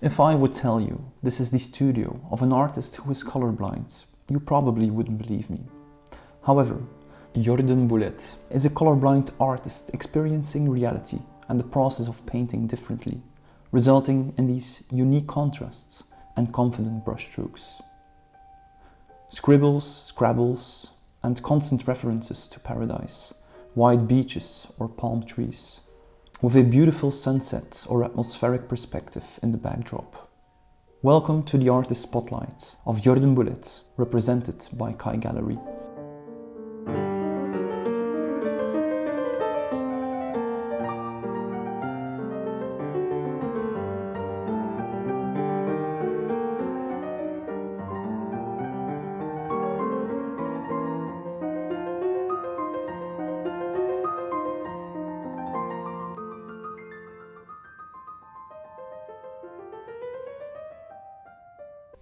If I would tell you this is the studio of an artist who is colorblind, you probably wouldn't believe me. However, Jorden Boulet is a colorblind artist experiencing reality and the process of painting differently, resulting in these unique contrasts and confident brushstrokes. Scribbles, Scrabbles, and constant references to paradise, white beaches or palm trees, with a beautiful sunset or atmospheric perspective in the backdrop. Welcome to the Artist Spotlight of Jorden Boulet, represented by CAI Gallery.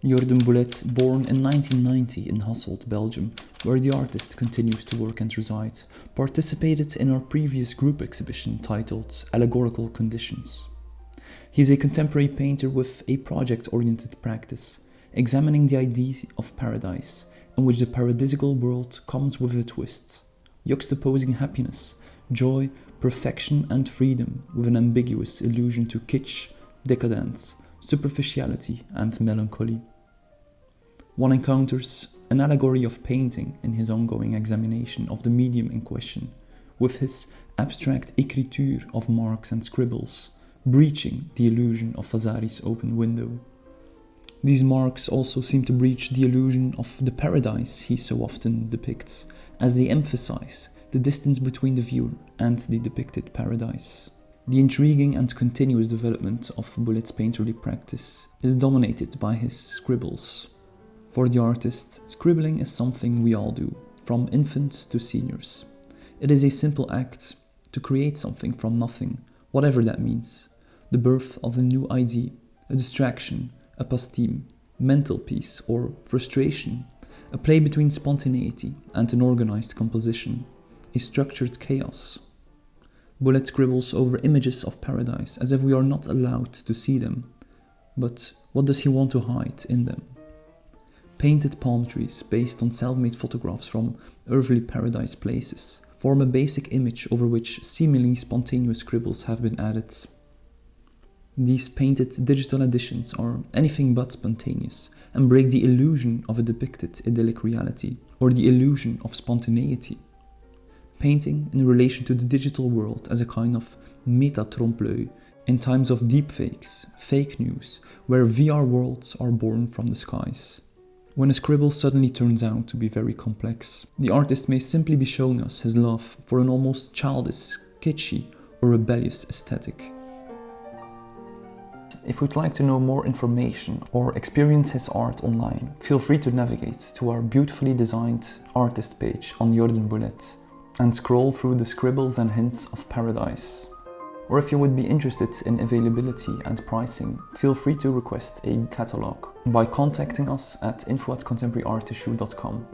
Jorden Boulet, born in 1990 in Hasselt, Belgium, where the artist continues to work and reside, participated in our previous group exhibition titled Allegorical Conditions. He is a contemporary painter with a project-oriented practice, examining the idea of paradise, in which the paradisical world comes with a twist, juxtaposing happiness, joy, perfection and freedom with an ambiguous allusion to kitsch, decadence, superficiality and melancholy. One encounters an allegory of painting in his ongoing examination of the medium in question, with his abstract écriture of marks and scribbles, breaching the illusion of Vasari's open window. These marks also seem to breach the illusion of the paradise he so often depicts, as they emphasize the distance between the viewer and the depicted paradise. The intriguing and continuous development of Boulet's painterly practice is dominated by his scribbles. For the artist, scribbling is something we all do, from infants to seniors. It is a simple act to create something from nothing, whatever that means. The birth of a new idea, a distraction, a pastime, mental peace or frustration, a play between spontaneity and an organized composition, a structured chaos. Boulet scribbles over images of paradise as if we are not allowed to see them. But what does he want to hide in them? Painted palm trees based on self-made photographs from earthly paradise places form a basic image over which seemingly spontaneous scribbles have been added. These painted digital additions are anything but spontaneous and break the illusion of a depicted idyllic reality or the illusion of spontaneity. Painting in relation to the digital world as a kind of meta-trompe-l'œil in times of deepfakes, fake news, where VR worlds are born from the skies. When a scribble suddenly turns out to be very complex, the artist may simply be showing us his love for an almost childish, kitschy or rebellious aesthetic. If you'd like to know more information or experience his art online, feel free to navigate to our beautifully designed artist page on Jorden Boulet and scroll through the scribbles and hints of paradise. Or if you would be interested in availability and pricing, feel free to request a catalogue by contacting us at info@contemporaryartissue.com.